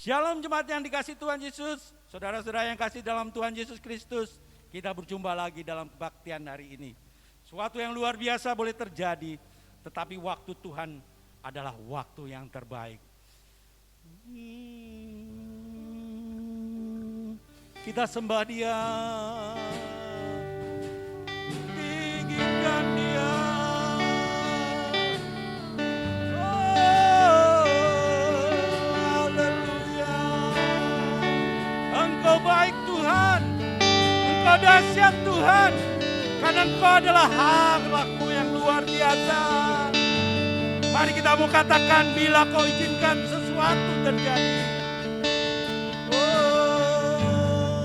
Shalom jemaat yang dikasih Tuhan Yesus, saudara-saudara yang kasih dalam Tuhan Yesus Kristus. Kita berjumpa lagi dalam kebaktian hari ini. Suatu yang luar biasa boleh terjadi, tetapi waktu Tuhan adalah waktu yang terbaik. Kita sembah Dia, tinggikan Dia. Engkau baik Tuhan, Engkau dahsyat Tuhan, karena Engkau adalah Allah-Mu yang luar biasa. Mari kita mau katakan, bila Kau izinkan sesuatu terjadi. Oh,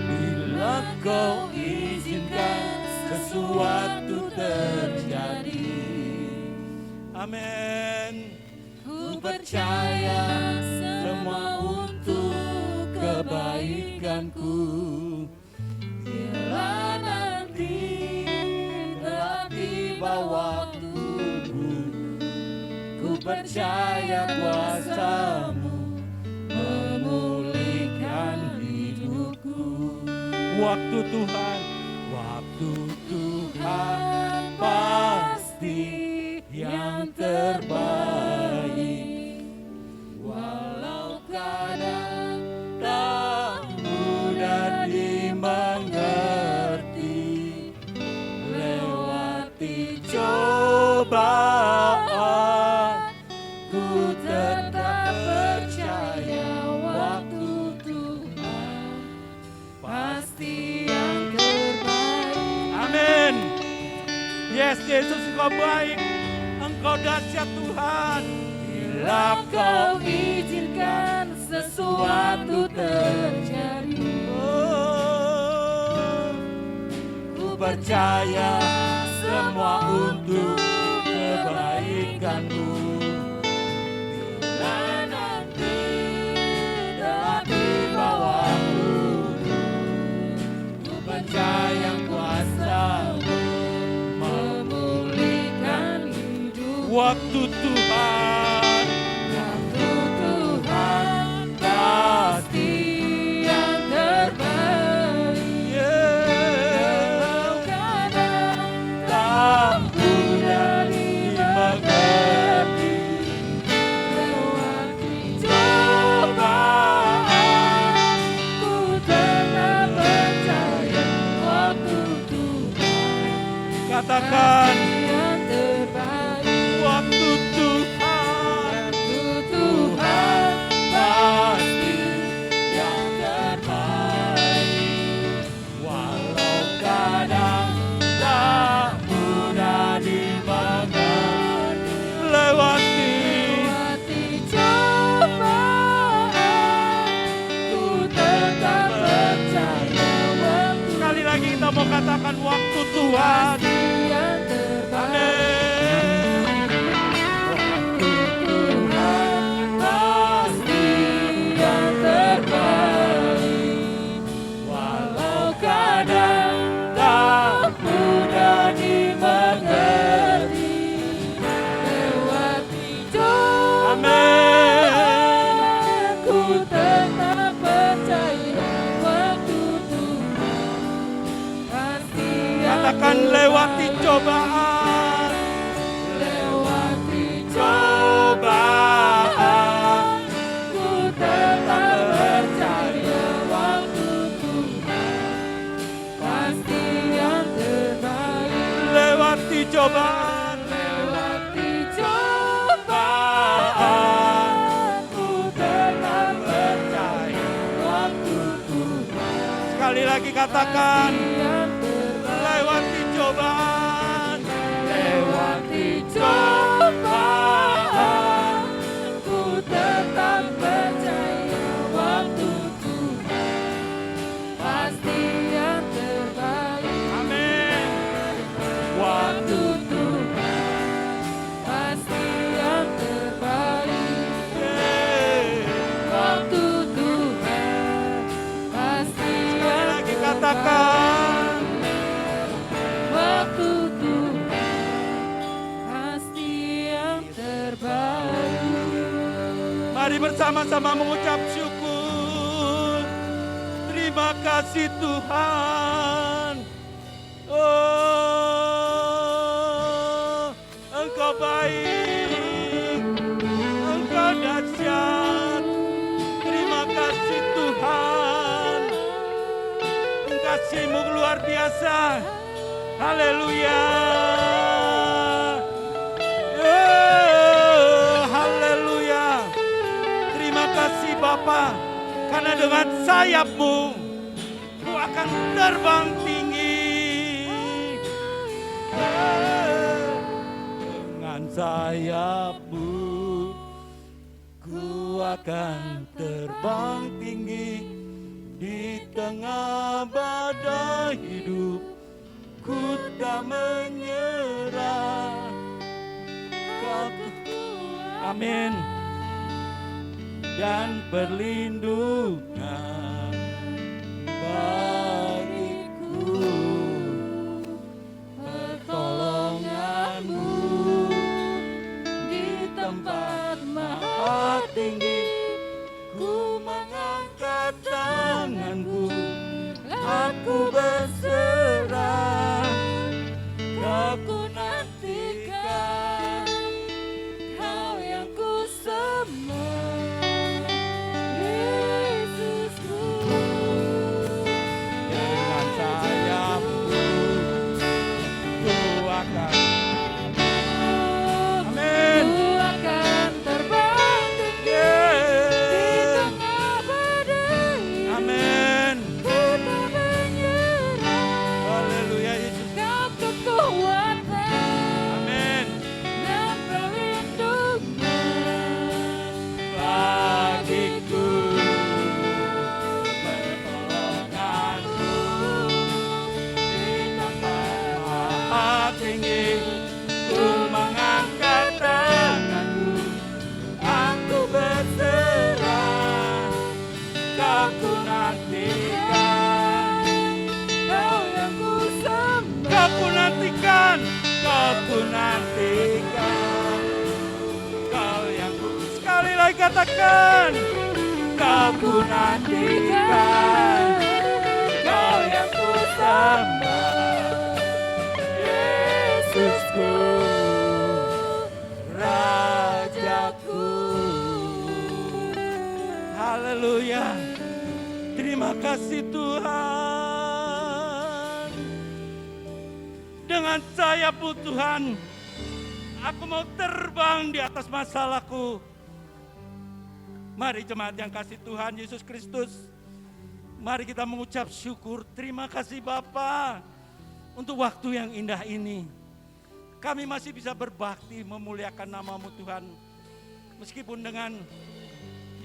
bila Kau izinkan sesuatu terjadi. Amin. Ku percaya semua untuk kebaikanku. Bila nanti telah tiba waktumu, ku percaya kuasa-Mu memulihkan hidupku. Waktu Tuhan pasti yang terbaik. Walau kadang tak mudah dimengerti, lewati cobaan, ku tetap percaya waktu Tuhan pasti yang terbaik. Amin. Yes, Yesus, Engkau baik, Engkau dahsyat Tuhan. Bila Kau izinkan sesuatu terjadi, oh, ku percaya semua untuk kebaikanmu. Bila nanti telah tiba waktumu, ku percaya kuasa-Mu memulihkan hidup. Waktu Tuhan pasti yang terbaik. Walau kadang tak mudah dimengerti, lewati cobaan, ku tetap percaya waktu Tuhan. Katakan yang terbaik. Waktu Tuhan pasti yang terbaik. Walau kadang tak mudah dimengerti, lewati cobaan, ku tetap percaya waktu. Sekali lagi kita mau katakan waktu Tuhan yang terbaik. Katakan lewati cobaan, ku tetap percaya waktu Tuhan pasti yang terbaik. Lewati cobaan, ku tetap percaya waktu Tuhan. Sekali lagi katakan, lewati cobaan, ku tetap percaya waktu Tuhan pasti yang terbaik. Amin. Waktu Tuhan pasti yang terbaik. Waktu Tuhan pasti yang terbaik. Katakan, waktu Tuhan pasti yang terbaik. Mari bersama-sama mengucap syukur. Terima kasih Tuhan. Oh, Engkau baik, Engkau dahsyat. Terima kasih Tuhan. Kasih-Mu luar biasa. Haleluya. Haleluya. Terima kasih Bapa, karena dengan sayap-Mu Ku akan terbang tinggi. Dengan sayap-Mu Ku akan terbang tinggi. Di tengah badai hidup Ku tak menyerah. Amin. Dan perlindungan bagiku, pertolongan-Mu di tempat maha tinggi. Ku mengangkat tanganku, aku berserah. Aku nantikan Kau yang ku sembah, Yesusku. Dengan sayap-Mu Ku akan, amin, Ku akan terbang tinggi. Di tengah badai, amin, Ku tak menyerah. Haleluya Yesus. Kau kekuatan, amin, dan perlindungan bagiku, pertolongan-Mu di tempat maha tinggi. Ku mengangkat tanganku, aku berserah. Kau ku nantikan, Kau yang ku sembah. Kau ku nantikan, Kau ku nantikan. Kau yang ku, sekali lagi katakan, Kau ku nantikan. Kau yang ku sembah, Yesusku, Rajaku. Haleluya. Terima kasih Tuhan. Dengan sayap-Mu Tuhan, aku mau terbang di atas masalahku. Mari jemaat yang kasih Tuhan Yesus Kristus, mari kita mengucap syukur. Terima kasih Bapa untuk waktu yang indah ini. Kami masih bisa berbakti memuliakan nama-Mu Tuhan. Meskipun dengan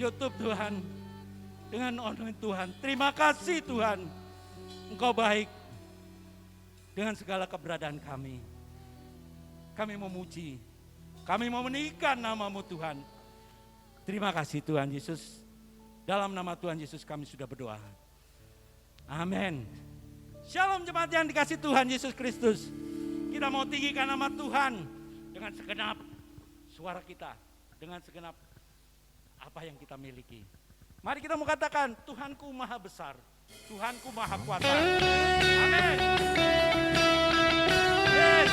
YouTube Tuhan, dengan online Tuhan. Terima kasih Tuhan, Engkau baik dengan segala keberadaan kami. Kami memuji, kami mau meninggikan nama-Mu Tuhan. Terima kasih Tuhan Yesus. Dalam nama Tuhan Yesus kami sudah berdoa. Amin. Shalom jemaat yang dikasih Tuhan Yesus Kristus. Kita mau tinggikan nama Tuhan dengan segenap suara kita, dengan segenap apa yang kita miliki. Mari kita mau katakan, Tuhanku maha besar, Tuhanku maha kuasa. Amin. Yes.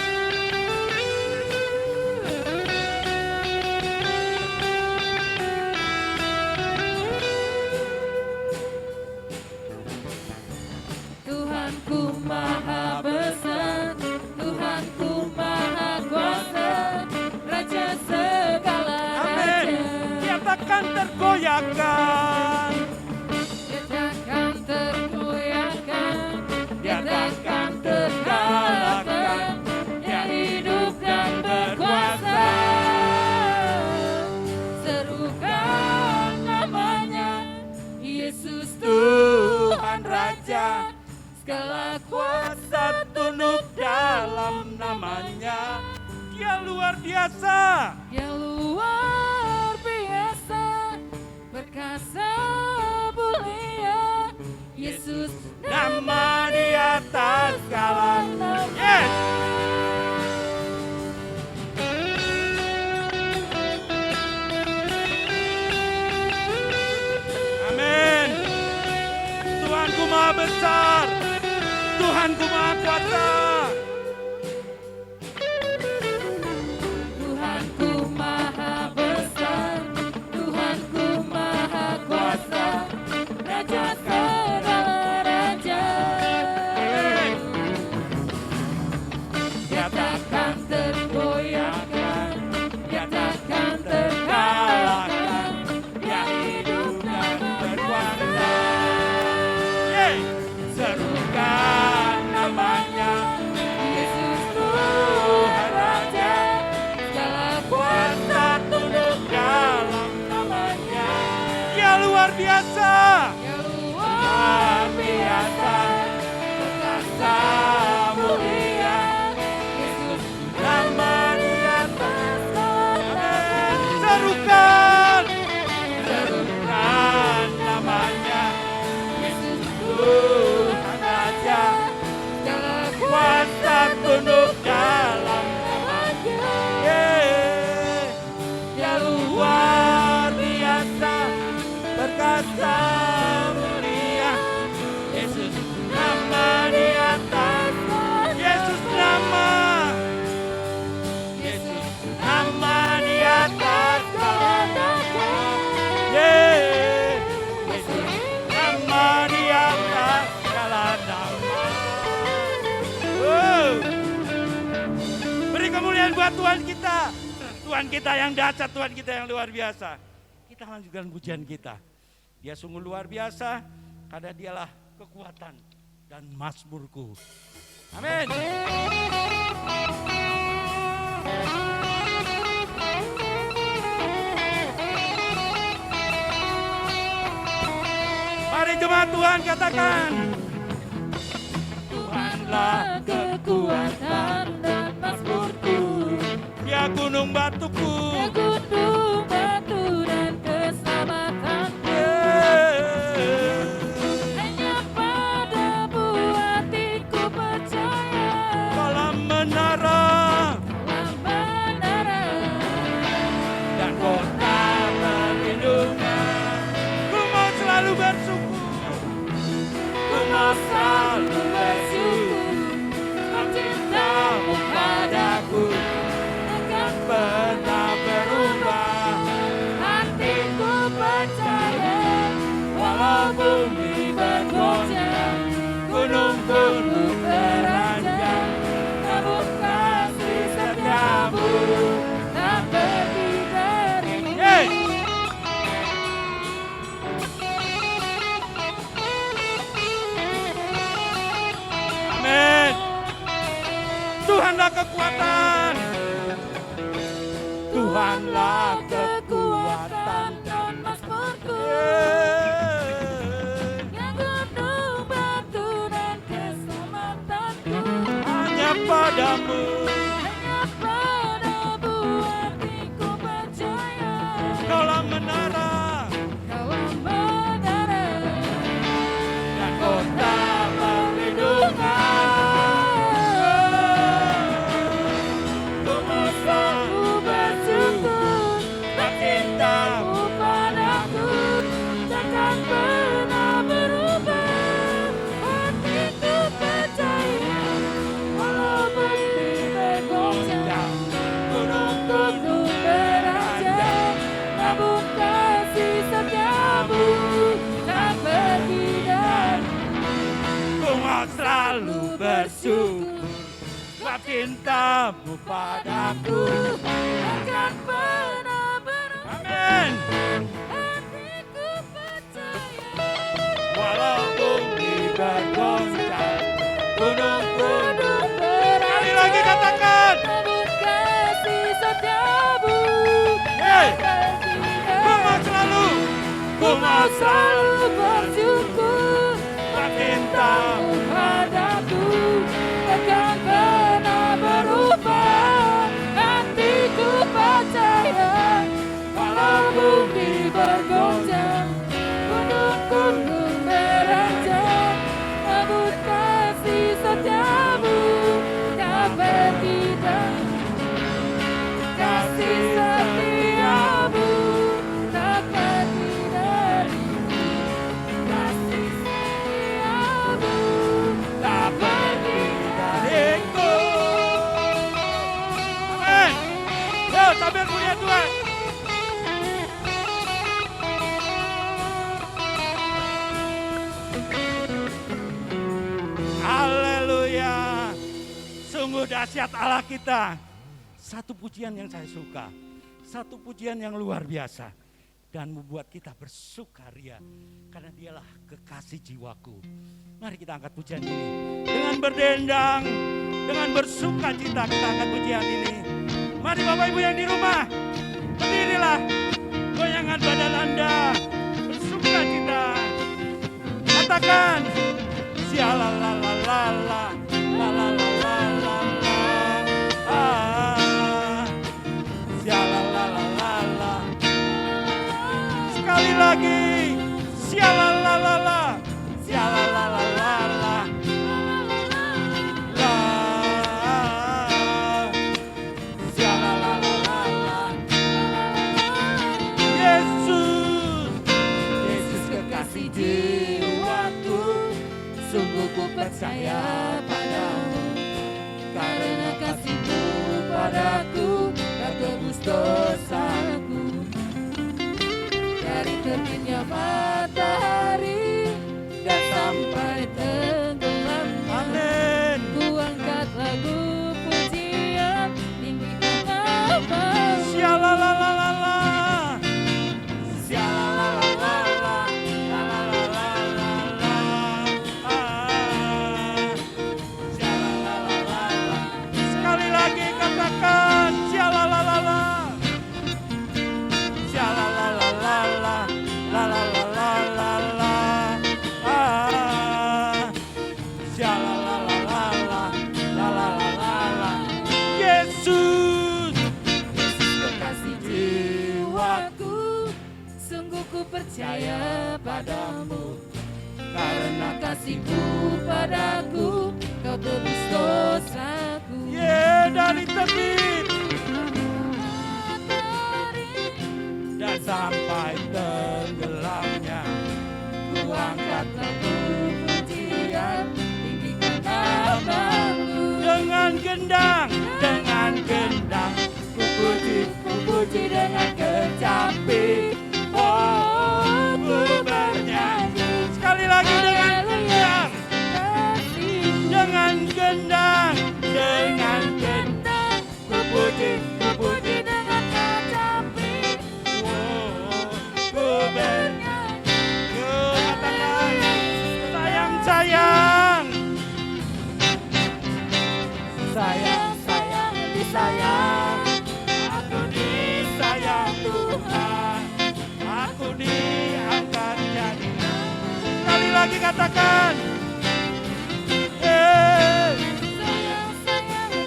Tuhanku maha besar, Tuhanku maha kuasa, Raja segala raja. Dia takkan tergoyahkan, Dia takkan tergoyahkan, Dia takkan terkalahkan. Dia hidup dan berkuasa. Serukan namanya, Yesus Tuhan Raja. Segala kuasa tunduk dalam namanya. Dia luar biasa. Yang luar biasa, perkasa mulia, Yesus Nama di atas segala nama. Yes. maha besar, Tuhanku maha kuasa. Tuhanku maha besar, Tuhanku maha kuasa, Raja segala raja. Dia takkan tergoyahkan, dia takkan terkalahkan, dia hidup dan berkuasa. Serukan namanya, Yesus Tuhan Raja, segala kuasa tunduk dalam namanya. Dia luar biasa, Dia luar biasa, perkasa mulia, Yesus nama Dia. atas segala Serukan, serukan namanya, Yesus Tuhan Raja, segala kuasa tunduk dalam namanya. Dia luar biasa, perkasa mulia, Yesus nama di atas, Yesus nama, Yesus nama di atas segala. Yesus nama di atas segala nama. Beri kemuliaan buat Tuhan kita. Tuhan kita yang dahsyat, Tuhan kita yang luar biasa. Kita lanjutkan pujian kita. Dia sungguh luar biasa, karena dialah kekuatan dan mazmurku. Amin. Mari jemaat Tuhan katakan, Tuhanlah Kekuatan dan mazmurku, Dia gunung batuku. gunung batu dan keselamatanku. Hanya padamu hatiku percaya, Kolam menara dalam menara dan kota perlindungan. Ku mau selalu bersyukur, ku mau selalu bersyukur. Cintamu padaku takkan pernah berubah. hatiku percaya, walau bumi bergoncang, gunung-gunung beranjak, namun kasih setiamu tak pergi dariku. Yeay. Amin. Tuhanlah kekuatan, Tuhanlah kekuatan. dan mazmurku, Yeay. yang gunung batu dan keselamatanku. Hanya padamu Hanya padamu hatiku percaya, kolam menara Kaulah menara dan kota perlindungan. Ku mau selalu ku bersyukur, dan cintamu. cintamu padaku takkan pernah berubah. Hatiku percaya, walau bumi bergoncang, gunung-gunung beranjak, namun kasih setiamu tak pergi dariku. Ku mau selalu bersyukur sebab cintamu padaku. Takkan pernah berubah. Amin. Hatiku percaya, Walau bumi bergoncang, gunung-gunung. gunung beranjak, Sekali lagi katakan. namun kasih setiamu Yeay. tak pergi Ku mau selalu, ku mau selalu bersyukur. sebab cintamu. Padaku takkan pernah berubah. Hatiku percaya, walau bumi bergoncang, gunung-gunung beranjak, namun kasih setiamu tak pergi dariku. Kasih setiamu tak pergi dariku. Haleluya. Sungguh dahsyat Allah kita. Satu pujian yang saya suka. Satu pujian yang luar biasa. Dan membuat kita bersukaria. Karena dialah kekasih jiwaku. Mari kita angkat pujian ini. Dengan berdendang. Dengan bersuka cita kita angkat pujian ini. Mari Bapak Ibu yang di rumah. Berdirilah. Goyangan badan Anda. Bersuka cita. Katakan. Sialalalala. Lalalalala. Sialalalala. Sekali lagi. Sialalalala. Sialalalala. Sialalalala. Yesus. Yesus kekasih jiwaku. Sungguh ku percaya padamu. Karena kasih-Mu padaku, Kau tebus dosaku. Dari terbitnya matahari dan sampai tenggelam. Amin. Ku angkat lagu pujian, tinggikan nama-Mu. Sialalalala. Sialalalala. Lalalalala. Sialalalala. Sekali lagi katakan sialalalala. Sialalalala. Lalalalala. Sialalalala. Lalalalala. Yesus. Yesus kekasih jiwaku, sungguh ku percaya padamu. Karena kasih-Mu padaku, Kau tebus dosaku. Dari terbit Matahari dan sampai tenggelamnya. ku angkat lagu pujian, tinggikan nama-Mu. Dengan gendang ku puji dengan kecapi. Oh, ku bernyanyi. Sekali lagi dengan gendang, dengan gendang, ku puji dengan kecapi. Oh, ku bernyanyi. Yuk katakan, sayang, sayang, disayang. Aku disayang Tuhan, aku diangkat jadi. Sekali lagi katakan. Sayang,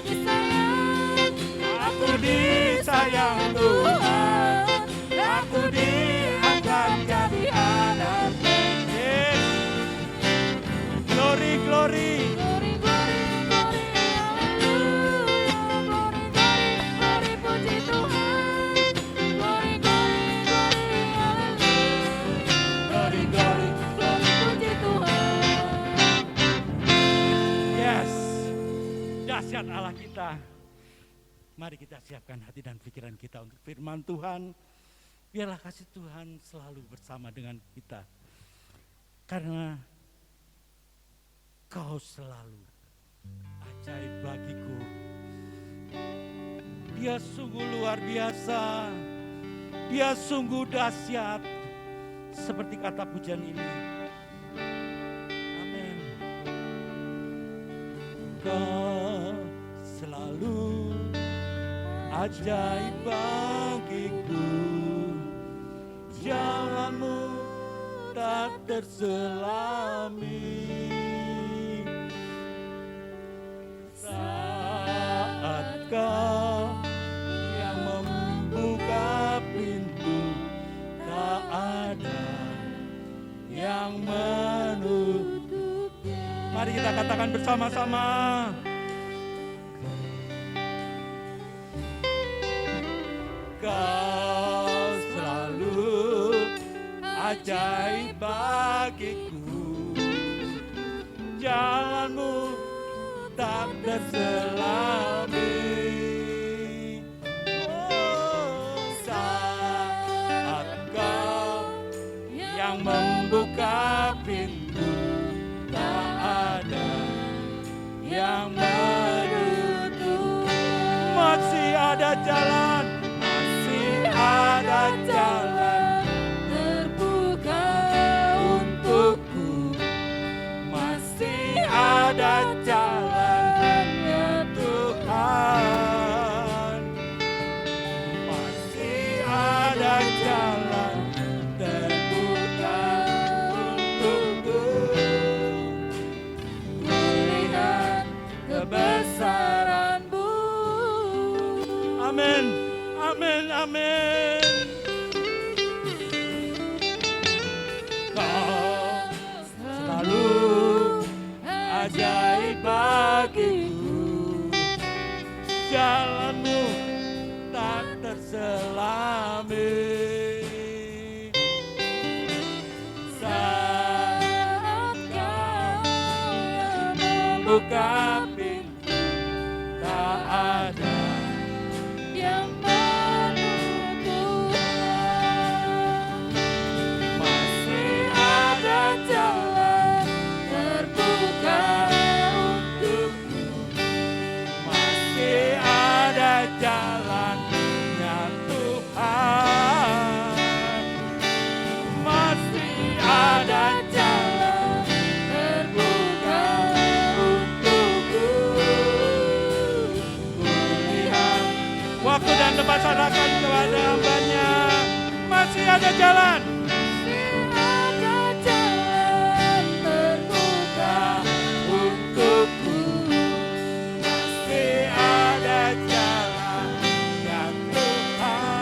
disayang. Aku disayang Tuhan, aku diangkat jadi anak-Nya. Yes. Glory, glory. Glory, glory, glory, haleluya. Glory, glory, glory, puji Tuhan. Glory, glory, glory, haleluya. Glory, glory. Glory, puji Tuhan. Yes. Dahsyat Allah kita. Mari kita siapkan hati dan pikiran kita untuk firman Tuhan. Biarlah kasih Tuhan selalu bersama dengan kita. Karena Kau selalu ajaib bagiku. Dia sungguh luar biasa. Dia sungguh dahsyat. Seperti kata pujian ini. Amin. Kau selalu ajaib bagiku. Jalanmu tak terselami. Saat Kau yang membuka pintu, tak ada yang menutupnya. Mari kita katakan bersama-sama. Kau selalu ajaib bagiku. Jalanmu tak terselami. Oh, saat Kau yang membuka pintu, ada jalannya Tuhan, masih ada jalan terbuka untukku. Kulihat kebesaran-Mu. Amin, amin, amin. Kau selalu ajaib bagiku, jalan-Mu tak terselami. Saat Kau membuka pintu, tak ada Yang menunggu. masih ada jalan Terbuka untukku, masih ada jalannya Tuhan, masih ada jalan terbuka untukku. Kulihat waktu dan tempat serahkan kepada hamba-Nya, masih ada jalan. ada jalan terbuka Untukku masih ada jalan ya Tuhan,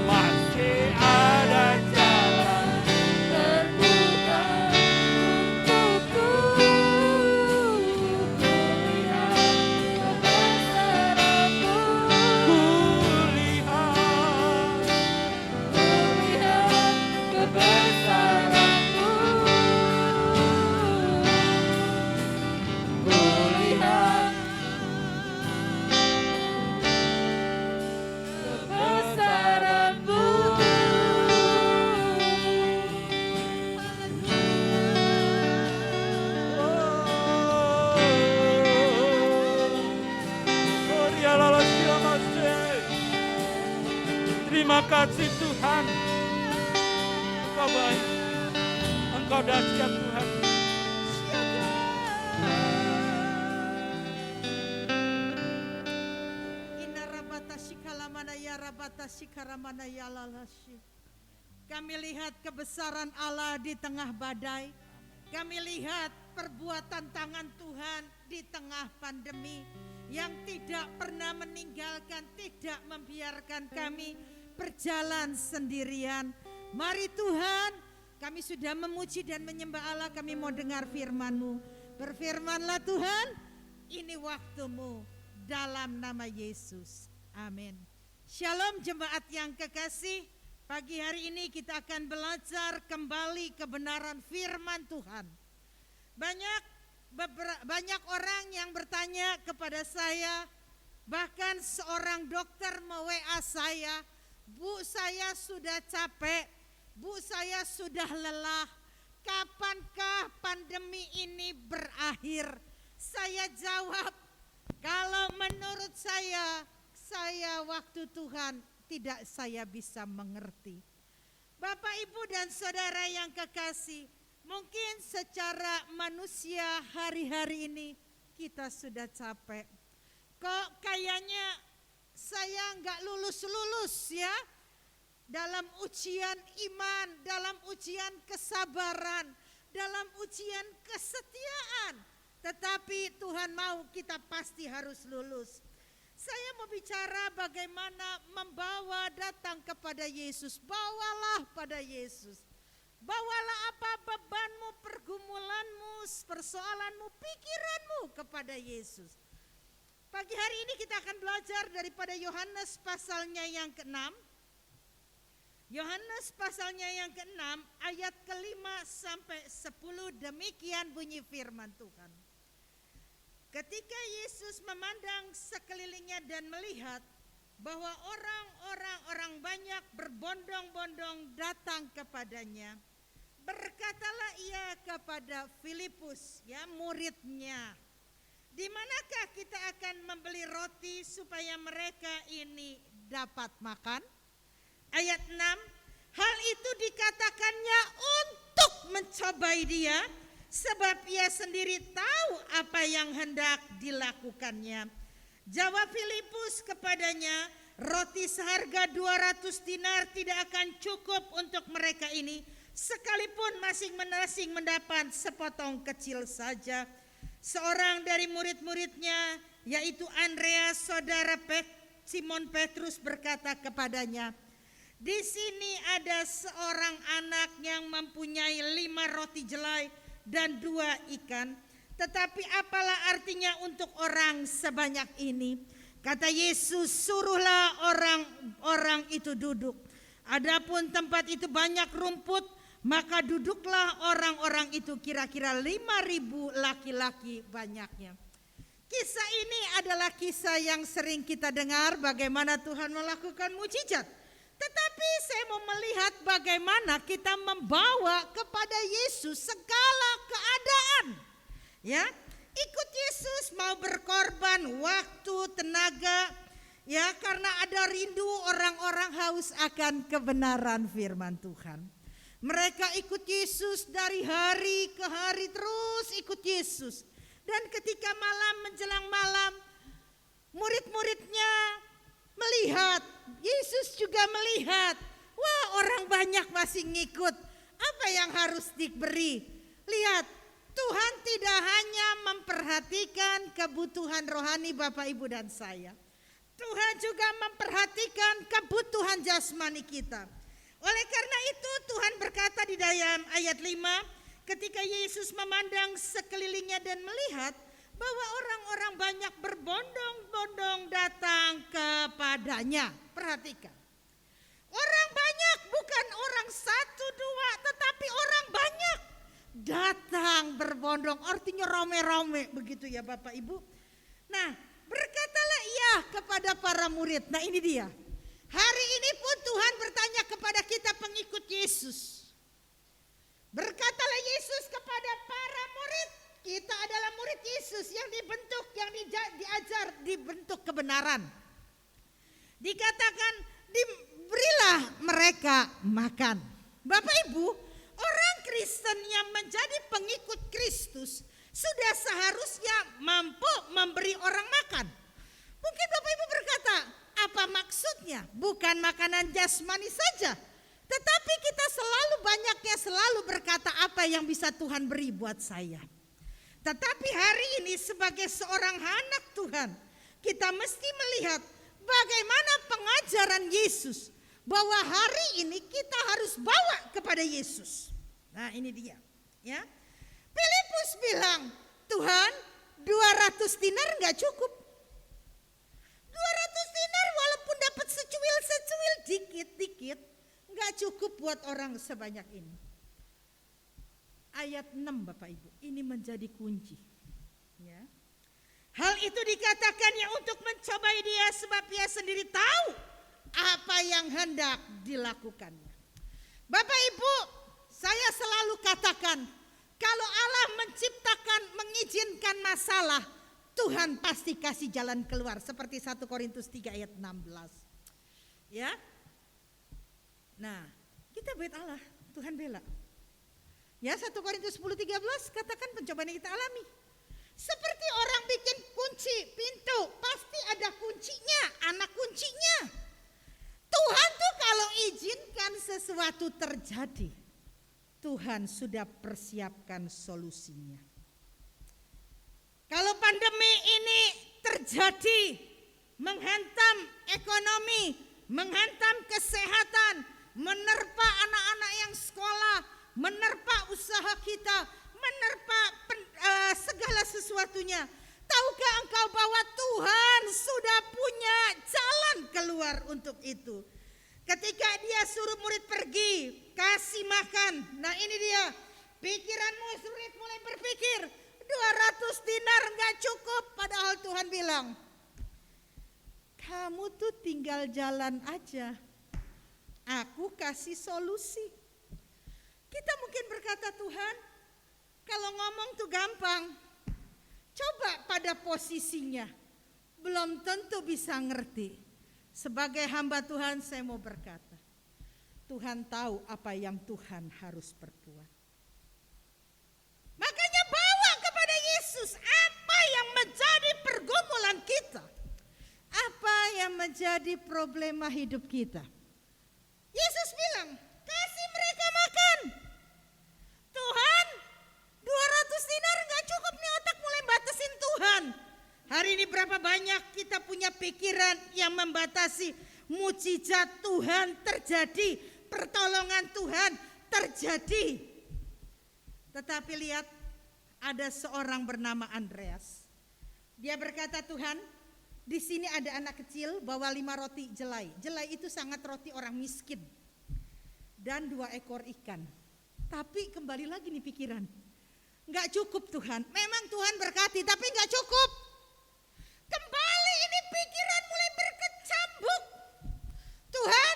masih ada jalan terbuka untukku. kulihat Kebesaran-Mu. kulihat Kulihat kebesaran-Mu. kulihat Kebesaran-Mu. Terima kasih Tuhan, Engkau baik, Engkau dahsyat Tuhan. Kami lihat kebesaran Allah di tengah badai. Kami lihat perbuatan tangan Tuhan di tengah pandemi yang tidak pernah meninggalkan, tidak membiarkan kami berjalan sendirian. Mari Tuhan, kami sudah memuji dan menyembah Allah, kami mau dengar firman-Mu. Berfirmanlah Tuhan, ini waktu-Mu dalam nama Yesus. Amin. Shalom jemaat yang kekasih, pagi hari ini kita akan belajar kembali kebenaran firman Tuhan. Banyak orang yang bertanya kepada saya, bahkan seorang dokter me-WA saya, Bu saya sudah capek, Bu saya sudah lelah, kapankah pandemi ini berakhir? Saya jawab, kalau menurut saya waktu Tuhan tidak saya bisa mengerti. Bapak, Ibu dan Saudara yang kekasih, mungkin secara manusia hari-hari ini kita sudah capek. Kok kayaknya saya nggak lulus-lulus ya dalam ujian iman, dalam ujian kesabaran, dalam ujian kesetiaan. Tetapi Tuhan mau kita pasti harus lulus. Saya mau bicara bagaimana membawa datang kepada Yesus. Bawalah pada Yesus. Bawalah apa bebanmu, pergumulanmu, persoalanmu, pikiranmu kepada Yesus. Pagi hari ini kita akan belajar daripada Yohanes pasalnya yang ke-6. Yohanes pasalnya yang ke-6 ayat ke-5 sampai 10, demikian bunyi firman Tuhan. Ketika Yesus memandang sekelilingnya dan melihat bahwa orang banyak berbondong-bondong datang kepadanya, berkatalah ia kepada Filipus, ya muridnya, di manakah kita akan membeli roti supaya mereka ini dapat makan? Ayat 6, hal itu dikatakannya untuk mencobai dia, sebab ia sendiri tahu apa yang hendak dilakukannya. Jawab Filipus kepadanya, roti seharga 200 dinar tidak akan cukup untuk mereka ini, sekalipun masing-masing mendapat sepotong kecil saja. Seorang dari murid-muridnya, yaitu Andreas, saudara Simon Petrus, berkata kepadanya, di sini ada seorang anak yang mempunyai 5 roti jelai dan 2 ikan. Tetapi apalah artinya untuk orang sebanyak ini? Kata Yesus, suruhlah orang-orang itu duduk. Adapun tempat itu banyak rumput, maka duduklah orang-orang itu, kira-kira 5.000 laki-laki banyaknya. Kisah ini adalah kisah yang sering kita dengar bagaimana Tuhan melakukan mujizat. Tetapi saya mau melihat bagaimana kita membawa kepada Yesus segala keadaan. Ya, ikut Yesus mau berkorban waktu, tenaga, ya, karena ada rindu orang-orang haus akan kebenaran firman Tuhan. Mereka ikut Yesus dari hari ke hari, terus ikut Yesus. Dan ketika malam menjelang malam, murid-muridnya melihat, Yesus juga melihat, wah, orang banyak masih ngikut, apa yang harus diberi? Lihat, Tuhan tidak hanya memperhatikan kebutuhan rohani Bapak, Ibu, dan saya. Tuhan juga memperhatikan kebutuhan jasmani kita. Oleh karena itu Tuhan berkata di dalam ayat 5, ketika Yesus memandang sekelilingnya dan melihat bahwa orang-orang banyak berbondong-bondong datang kepadanya. Perhatikan, orang banyak, bukan orang 1-2, tetapi orang banyak datang berbondong, artinya rame-rame, begitu ya Bapak Ibu. Nah, berkatalah ia kepada para murid. Nah, ini dia. Hari ini pun Tuhan bertanya kepada kita pengikut Yesus. Berkatalah Yesus kepada para murid, kita adalah murid Yesus yang dibentuk, yang diajar, dibentuk kebenaran. Dikatakan, diberilah mereka makan. Bapak Ibu, orang Kristen yang menjadi pengikut Kristus sudah seharusnya mampu memberi orang makan. Mungkin Bapak Ibu berkata, apa maksudnya? Bukan makanan jasmani saja, tetapi kita selalu berkata apa yang bisa Tuhan beri buat saya. Tetapi hari ini sebagai seorang anak Tuhan, kita mesti melihat bagaimana pengajaran Yesus, bahwa hari ini kita harus bawa kepada Yesus. Nah, ini dia, ya. Filipus bilang, Tuhan, 200 dinar enggak cukup. 200 dinar walaupun dapat secuil dikit-dikit, enggak cukup buat orang sebanyak ini. Ayat 6 Bapak Ibu, ini menjadi kunci, ya. Hal itu dikatakannya untuk mencobai dia, sebab ia sendiri tahu apa yang hendak dilakukannya. Bapak Ibu, saya selalu katakan, kalau Allah menciptakan, mengizinkan masalah, Tuhan pasti kasih jalan keluar, seperti 1 Korintus 3 ayat 16. Ya. Nah, kita bait Allah, Tuhan bela. Ya, 1 Korintus 10:13 katakan pencobaan yang kita alami. Seperti orang bikin kunci pintu, pasti ada kuncinya, anak kuncinya. Tuhan tuh kalau izinkan sesuatu terjadi, Tuhan sudah persiapkan solusinya. Kalau pandemi ini terjadi, menghantam ekonomi, menghantam kesehatan, menerpa anak-anak yang sekolah, menerpa usaha kita, menerpa segala sesuatunya. Tahukah engkau bahwa Tuhan sudah punya jalan keluar untuk itu? Ketika dia suruh murid pergi, kasih makan. Nah, ini dia, pikiranmu sulit mulai berpikir, 200 dinar enggak cukup, padahal Tuhan bilang, kamu tuh tinggal jalan aja, aku kasih solusi. Kita mungkin berkata, Tuhan, kalau ngomong tuh gampang, coba pada posisinya, belum tentu bisa ngerti. Sebagai hamba Tuhan saya mau berkata, Tuhan tahu apa yang Tuhan harus perbuat. Makanya menjadi problema hidup kita. Yesus bilang, kasih mereka makan. Tuhan, 200 dinar gak cukup nih, otak mulai batasin Tuhan. Hari ini berapa banyak kita punya pikiran yang membatasi mujizat Tuhan terjadi, pertolongan Tuhan terjadi. Tetapi lihat, ada seorang bernama Andreas. Dia berkata, Tuhan, di sini ada anak kecil bawa 5 roti jelai. Jelai itu sangat roti orang miskin. Dan 2 ekor ikan. Tapi kembali lagi nih pikiran. Gak cukup Tuhan. Memang Tuhan berkati tapi gak cukup. Kembali ini pikiran mulai berkecambuk. Tuhan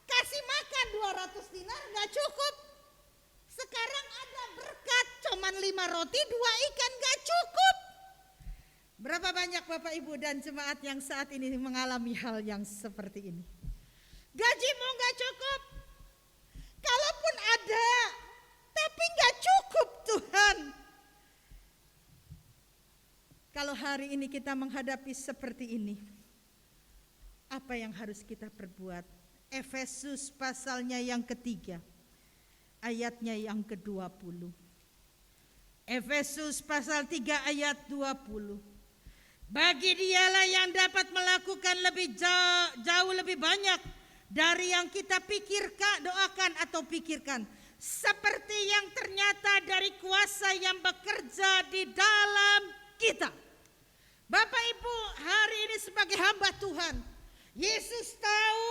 kasih makan 200 dinar gak cukup. Sekarang ada berkat cuman 5 roti 2 ikan gak cukup. Berapa banyak Bapak Ibu dan jemaat yang saat ini mengalami hal yang seperti ini. Gajimu gak cukup. Kalaupun ada, tapi gak cukup Tuhan. Kalau hari ini kita menghadapi seperti ini, apa yang harus kita perbuat? Efesus pasalnya yang ketiga, ayatnya yang ke-20. Efesus pasal 3 ayat 20. Bagi dialah yang dapat melakukan lebih jauh lebih banyak dari yang kita pikirkan, doakan atau pikirkan. Seperti yang ternyata dari kuasa yang bekerja di dalam kita. Bapak Ibu, hari ini sebagai hamba Tuhan, Yesus tahu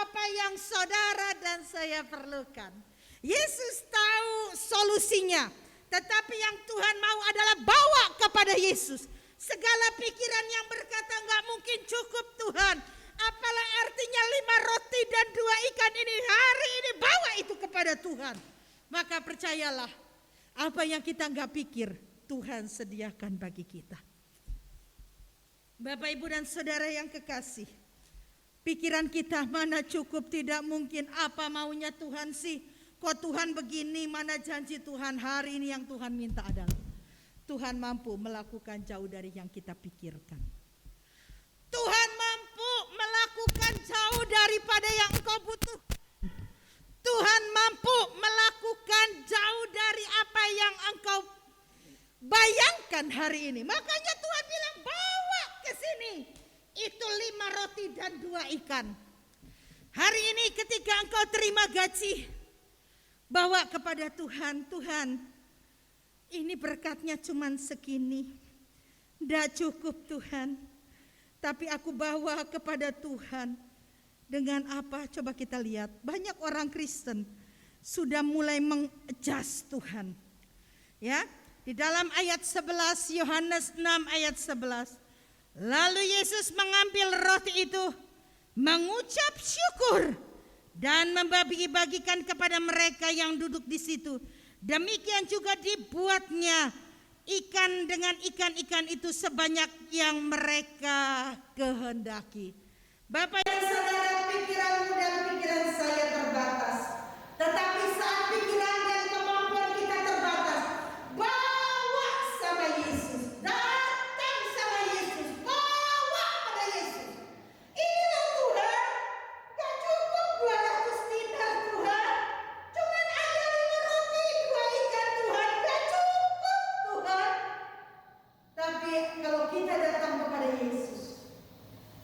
apa yang saudara dan saya perlukan. Yesus tahu solusinya. Tetapi yang Tuhan mau adalah bawa kepada Yesus. Segala pikiran yang berkata gak mungkin cukup Tuhan. Apalah artinya 5 roti dan 2 ikan ini, hari ini bawa itu kepada Tuhan. Maka percayalah, apa yang kita gak pikir, Tuhan sediakan bagi kita. Bapak Ibu dan Saudara yang kekasih, pikiran kita mana cukup, tidak mungkin, apa maunya Tuhan sih. Kok Tuhan begini, mana janji Tuhan. Hari ini yang Tuhan minta adalah Tuhan mampu melakukan jauh dari yang kita pikirkan. Tuhan mampu melakukan jauh daripada yang engkau butuh. Tuhan mampu melakukan jauh dari apa yang engkau bayangkan hari ini. Makanya Tuhan bilang bawa ke sini. Itu 5 roti dan 2 ikan. Hari ini ketika engkau terima gaji, bawa kepada Tuhan. Tuhan, ini berkatnya cuman segini. Nggak cukup Tuhan. Tapi aku bawa kepada Tuhan. Dengan apa? Coba kita lihat. Banyak orang Kristen sudah mulai mengadjust Tuhan. Ya, di dalam ayat 11, Yohanes 6 ayat 11. Lalu Yesus mengambil roti itu, mengucap syukur dan membagi-bagikan kepada mereka yang duduk di situ. Demikian juga dibuatnya ikan dengan ikan-ikan itu sebanyak yang mereka kehendaki. Bapak dan Saudara, pikiranmu dan pikiran saya terbatas. Tetapi saat pikiran dan kemampuan kita terbatas, bawa sama Yesus, datang sama Yesus, bawa pada Yesus. Inilah Tuhan, gak cukup 200 dinar Tuhan, cuman ada 5 roti 2 ikan Tuhan, gak cukup Tuhan. Tapi kalau kita datang kepada Yesus,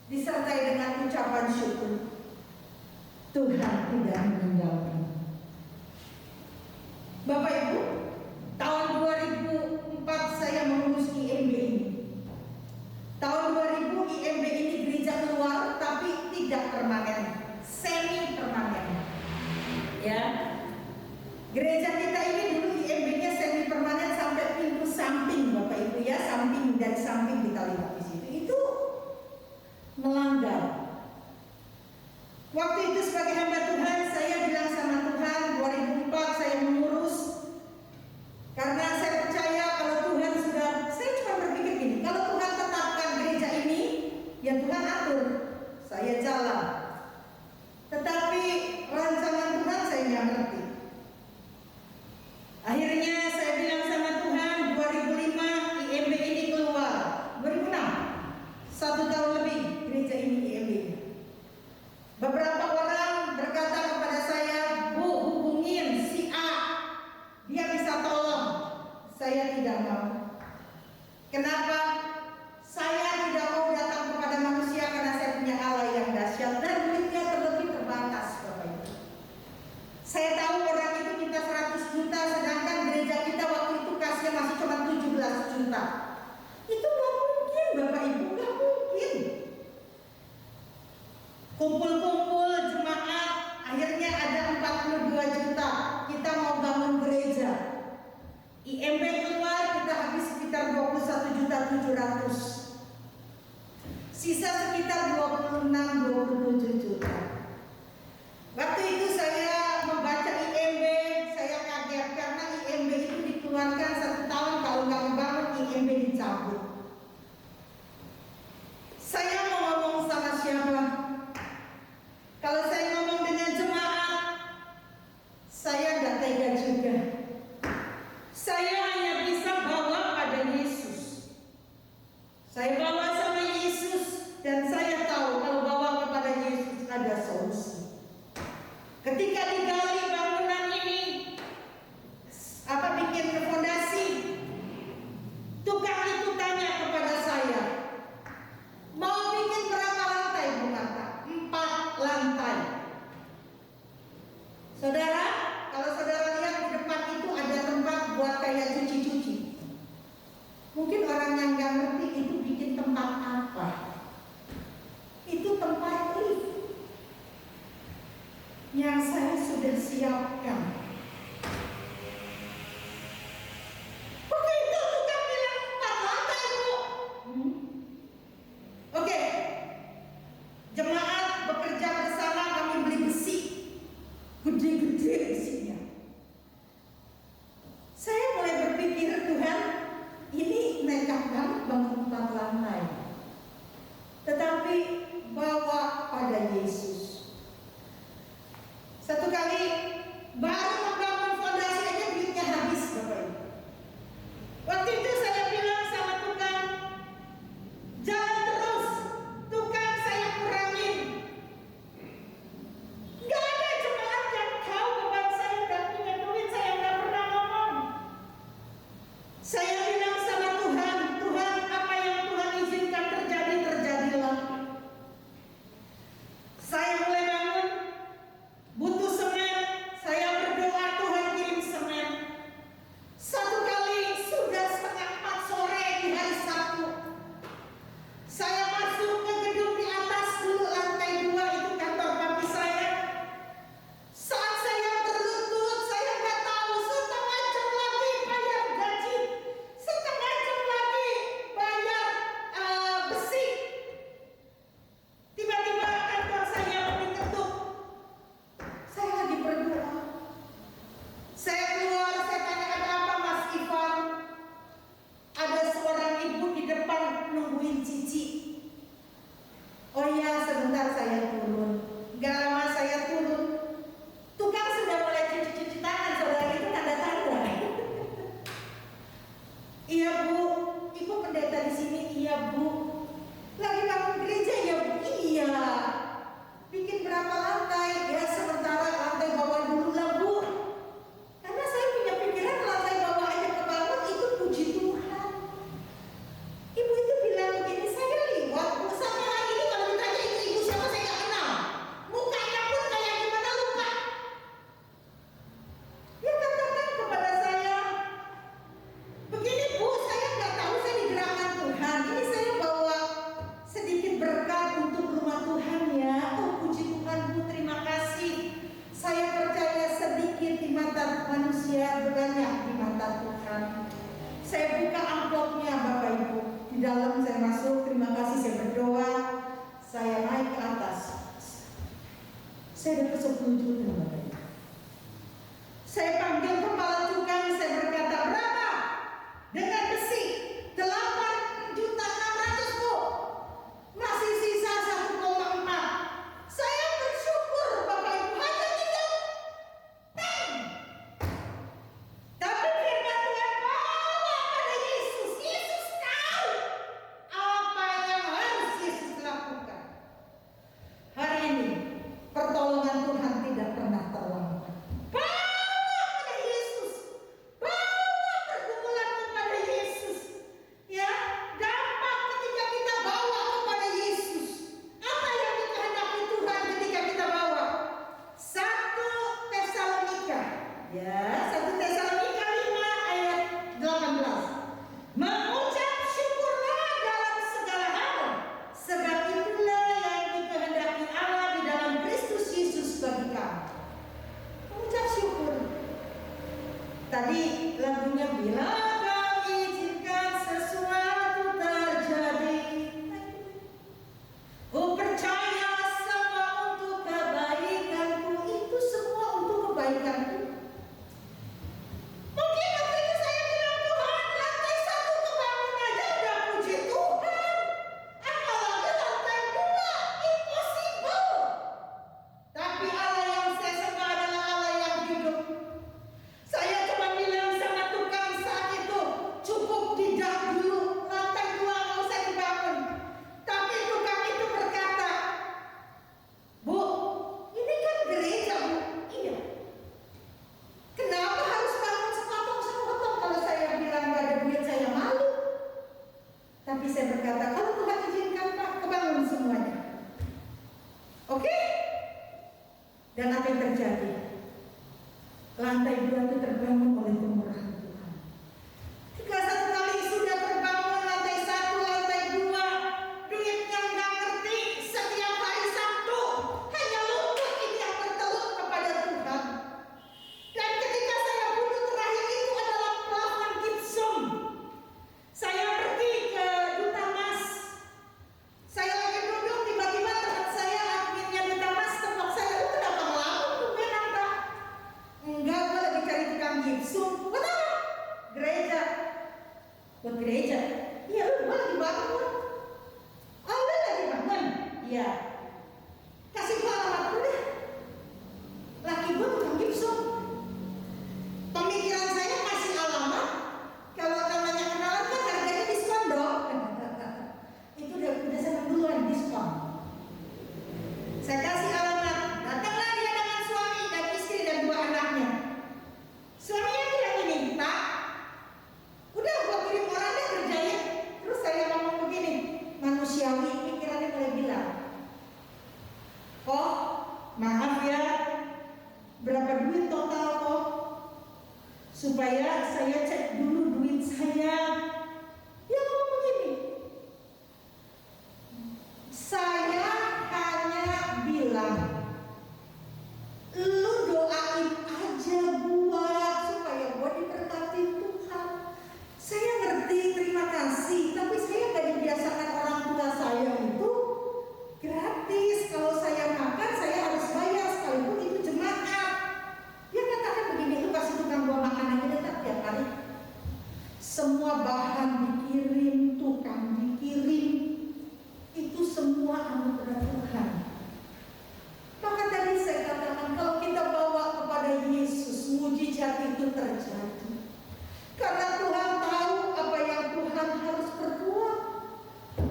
disertai dengan ucapan Saya tidak mau. Kenapa? Saya tidak mau datang kepada manusia karena saya punya Allah yang dahsyat dan duitnya terlebih terbatas, Bapak Ibu. Saya tahu orang itu minta 100 juta, sedangkan gereja kita waktu itu kasih masih cuma 17 juta. Itu nggak mungkin, Bapak Ibu, nggak mungkin. Kumpul-kumpul jemaat, akhirnya ada 42 juta. Kita mau bangun gereja. IMB keluar, kita habis sekitar 21.700.000. Sisa sekitar 26-27 juta. Waktu itu saya membaca IMB, saya kaget karena IMB itu dikeluarkan 1 tahun, kalau nggak membangun IMB dicabut. Saya mau ngomong sama siapa? Kalau saya ngomong dengan jemaat, saya nggak tega juga. Saya hanya bisa bawa pada Yesus. Saya bawa sama Yesus dan saya tahu kalau bawa kepada Yesus ada solusi. Ketika digali bangunan ini, bikin fondasi, tukang itu tanya kepada saya, mau bikin berapa lantai, Bu Kata? 4 lantai. Saudara, kalau saudara lihat di depan itu ada tempat buat kayak cuci-cuci. Mungkin orang yang nggak ngerti itu bikin tempat apa. Itu tempat lift yang saya sudah siapkan. Begitu tukang bilang 4 lantai, Bu. Oke. Jemaat bekerja bersama, kami beli besi. Gede-gede besinya. Saya mulai berpikir, Tuhan, ini nekat banget bangun 4 lantai. Tetapi bawa pada Yesus. Satu kali baru membangun fondasi aja duitnya habis, Bapak Ibu. Waktu itu saya bilang sama tukang, jalan terus, tukang saya kurangin. Gak ada jemaat yang tahu beban saya udah punya duit, saya gak pernah ngomong. Saya bilang sama Tuhan, Tuhan, apa yang Tuhan izinkan terjadi, terjadilah. Saya mulai bangun, butuh semen, saya berdoa Tuhan kirim semen. Satu kali sudah setengah 4 sore di hari Sabtu. Saya masuk ke gedung di atas dulu, lantai 2 itu kantor papi saya. Saat saya berlutut, saya nggak tahu, setengah jam lagi bayar gaji, setengah jam lagi bayar besi. Tiba-tiba kantor saya diketuk. Saya lagi berdoa. Saya keluar, saya tanya ada apa, Mas Ivan? Ada seorang ibu di depan nungguin Cici. Oh iya, sebentar saya turun. Gak lama saya turun. Tukang sudah mulai cuci-cuci tangan, saudara, itu tanda-tanda. Iya Bu, Ibu pendeta di sini. Iya Bu. Lagi bangun gereja ya Bu? Iya. Bikin berapa lantai? Ya sementara lantai bawah dulu lah Bu. Karena saya punya pikiran lantai bawah aja kebangun itu puji Tuhan. Ibu itu bilang begini, saya liwat Bu, sampai hari ini kalau ditanya itu ibu siapa saya nggak kenal. Mukanya pun kayak gimana lupa. Dia katakan kepada saya, begini Bu, saya nggak tahu, saya digerakkan Tuhan. Ini saya bawa sedikit berkat untuk rumah Tuhan ya. Oh puji Tuhan Bu, terima kasih. Saya percaya sedikit di mata manusia, banyak di mata Tuhan. Saya buka amplopnya Bapak Ibu. Di dalam saya masuk, terima kasih, saya berdoa. Saya naik ke atas. Saya dapat 10 juta Bapak Ibu. Saya panggil kepala tukang, saya berkata, berapa? Dengan besi 8.600.000 Bu. Masih sisa 1,4. Saya bersyukur Bapak Ibu, hanya tinggal teng. Tapi firman Tuhan bawa pada Yesus. Yesus tahu apa yang harus Yesus lakukan. Hari ini pertolongan Tuhan tidak pernah terlambat. Bawa pada Yesus. bila Kau izinkan sesuatu terjadi, ku percaya semua untuk kebaikanku. Itu semua untuk kebaikanku. Mungkin waktu itu saya bilang, Tuhan, lantai 1 kebangun aja udah puji Tuhan, apalagi lantai 2, impossible. Tapi Allah yang saya sembah adalah Allah yang hidup. Saya cuma bilang sama tukang saat itu, cukup tidak dulu, lantai 2 nggak usah dibangun. Tapi tukang itu berkata, Bu, ini kan gereja, Bu. Iya. Kenapa harus bangun sepotong-sepotong? Kalau saya bilang nggak ada duit, saya malu. Tapi saya berkata, kalau Tuhan izinkan, Pak, kebangun semuanya. Oke? Dan apa yang terjadi? Lantai 2 itu terbangun oleh kemurahan Tuhan. Jika satu kali sudah terbangun lantai 1, lantai 2, duitnya nggak ngerti, setiap hari Sabtu hanya lutut ini yang bertelur kepada Tuhan. Dan ketika saya butuh terakhir itu adalah plafon gipsum. Saya pergi ke Duta Mas. Saya lagi duduk, tiba-tiba teman saya, adminnya Duta Mas, tepuk saya, lu kenapa ngelamun? Tumben apa? Enggak, gue lagi cari tukang gipsum. Buat apa? Gereja. Buat gereja? Iya, lu gue lagi bangun. Oh, lu lagi bangun? Iya. Kasih gue alamat lu deh. Laki gue tukang gipsum. Pemikiran saya kasih alamat. Kalau namanya kenalan kan harganya diskon dong. Itu udah sama duluan diskon. Saya kasih alamat. Datanglah dia dengan suami dan istri dan 2 anaknya. Suaminya bilang ini, Pak, udah gua kirim orang deh kerjain. Terus saya ngomong begini, manusiawi pikirannya mulai bilang, oh maaf ya, berapa duit total kok? Supaya saya cek dulu duit saya. Dia ngomong begini, saya hanya bilang, lu doain aja gua supaya gua diberkati Tuhan. Saya ngerti, terima kasih, tapi saya gak dibiasakan orang tua saya itu gratis. Kalau saya makan, saya harus bayar sekalipun itu jemaat. Dia katakan begini, lu kasih tukang gua makan aja deh tiap hari. Semua bahan dikirim, tukang dikirim, itu semua anugerah Tuhan. Maka tadi saya katakan, kalau kita bawa kepada Yesus, mujizat itu terjadi. Karena Tuhan tahu apa yang Tuhan harus perbuat.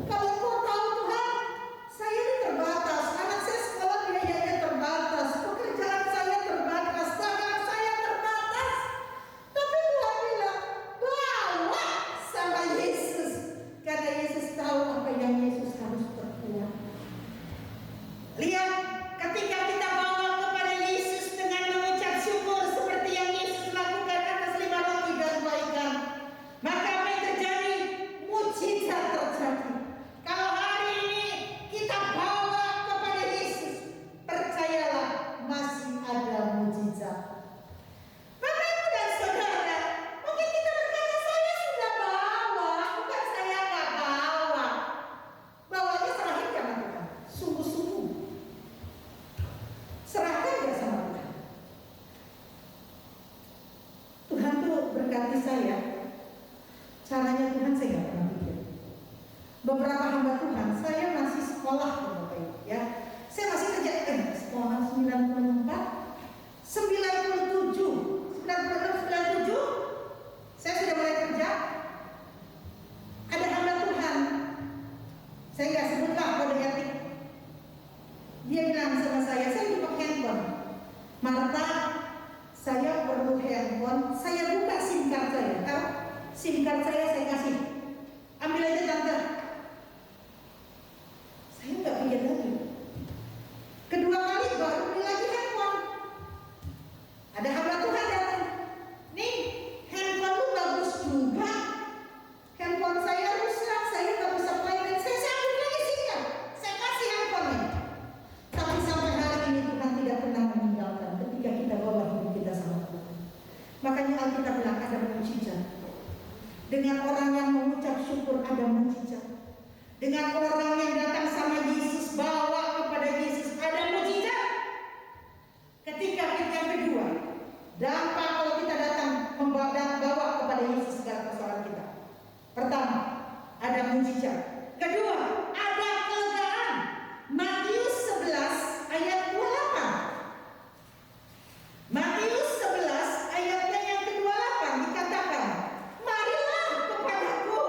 Kalau kau tahu Tuhan, saya ini terbatas, anak saya sekolah biayanya terbatas, pekerjaan saya terbatas, dagang saya terbatas. Tapi Tuhan bilang, bawa sama Yesus. Karena Yesus tahu apa yang Yesus harus perbuat. Lihat, ketika kita bawa kepada Yesus dengan mengucap syukur seperti yang Yesus lakukan atas 5 roti dan 2 ikan, maka apa yang terjadi? Mujizat terjadi. Kalau hari ini kita bawa kepada Yesus, percayalah masih ada mujizat. Bapak Ibu dan Saudara, mungkin kita berkata saya sudah bawa, bukan saya nggak bawa. Bawanya serahin sama Tuhan, sungguh-sungguh. Serahkan ya sama Tuhan. Tuhan tuh berkati saya. Caranya Tuhan saya nggak pernah pikir. Beberapa hamba Tuhan, saya masih sekolah Bapak Ibu ya. Saya masih kerja sekolah 94, 97, 97, saya sudah mulai kerja. Ada hamba Tuhan, saya nggak sebutlah kode etik. Dia bilang sama saya buka handphone. Marta, saya perlu handphone. Saya buka SIM card saya. SIM card saya kasih. Ambil aja tante. Saya nggak pikir Dengan orang yang mengucap syukur ada mujizat. Dengan orang yang datang sama Yesus, bawa kepada Yesus ada mujizat. Ketika yang kedua, dampak kalau kita datang bawa kepada Yesus segala persoalan kita. Pertama, ada mujizat. Kedua, ada kelegaan. Matius 11 ayat 28. Matius 11 ayatnya yang ke-28 dikatakan, marilah kepadaku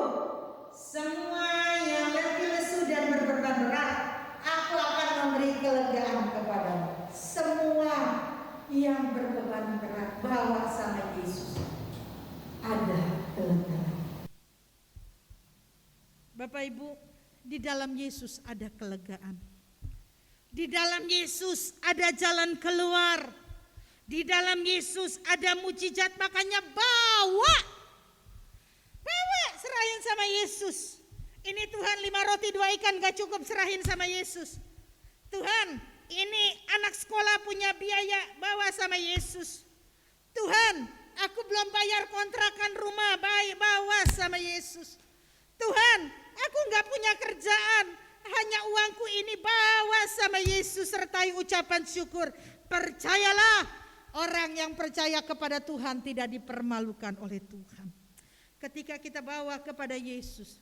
semua yang letih lesu dan berbeban berat, aku akan memberi kelegaan kepadamu. Semua yang berbeban berat bawa sama Yesus, ada kelegaan. Bapak Ibu, di dalam Yesus ada kelegaan. Di dalam Yesus ada jalan keluar. Di dalam Yesus ada mujizat, makanya bawa serahin sama Yesus. Ini Tuhan 5 roti 2 ikan gak cukup, serahin sama Yesus. Tuhan, ini anak sekolah punya biaya, bawa sama Yesus. Tuhan, aku belum bayar kontrakan rumah, bawa sama Yesus. Tuhan, aku gak punya kerjaan, hanya uangku ini, bawa sama Yesus sertai ucapan syukur. Percayalah, orang yang percaya kepada Tuhan tidak dipermalukan oleh Tuhan. Ketika kita bawa kepada Yesus,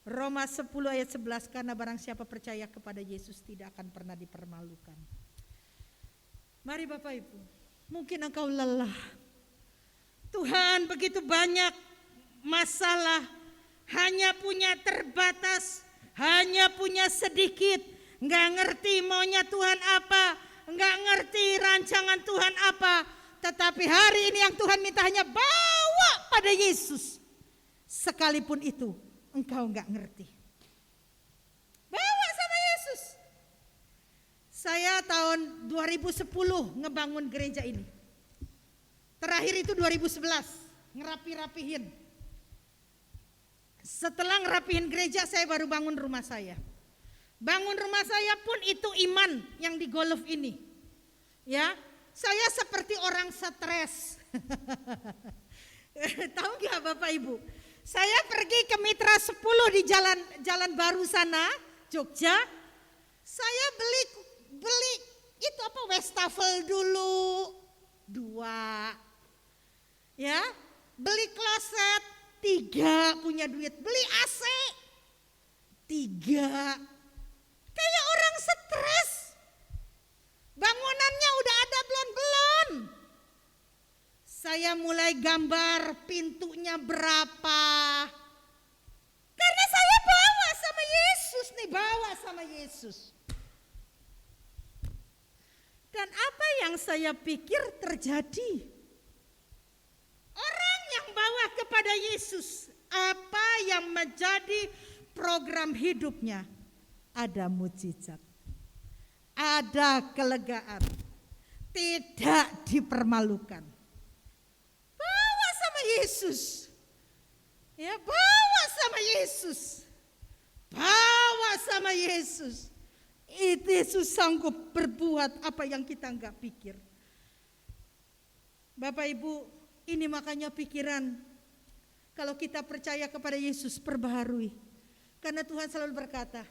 Roma 10 ayat 11, karena barang siapa percaya kepada Yesus tidak akan pernah dipermalukan. Mari Bapak Ibu, mungkin engkau lelah. Tuhan begitu banyak masalah, hanya punya terbatas, hanya punya sedikit, nggak ngerti maunya Tuhan apa, nggak ngerti rancangan Tuhan apa. Tetapi hari ini yang Tuhan minta hanya bawa pada Yesus. Sekalipun itu engkau nggak ngerti, bawa sama Yesus. Saya tahun 2010 ngebangun gereja ini. Terakhir itu 2011 ngerapi-rapihin. Setelah ngerapihin gereja, saya baru bangun rumah saya. Bangun rumah saya pun itu iman yang di golf ini. Ya, saya seperti orang stres. Tahu nggak Bapak Ibu? Saya pergi ke Mitra 10 di jalan baru sana, Jogja. Saya beli itu apa, wastafel dulu 2. Ya, beli kloset 3, punya duit, beli AC 3. Kayak orang stres. Bangunannya udah ada belum. Saya mulai gambar pintunya berapa. Karena saya bawa sama Yesus nih, bawa sama Yesus. Dan apa yang saya pikir terjadi? Orang yang bawa kepada Yesus, apa yang menjadi program hidupnya? Ada mujizat, ada kelegaan, tidak dipermalukan. Bawa sama Yesus, ya, bawa sama Yesus, bawa sama Yesus. Itu Yesus sanggup berbuat apa yang kita enggak pikir. Bapak Ibu, ini makanya pikiran kalau kita percaya kepada Yesus perbaharui. Karena Tuhan selalu berkata,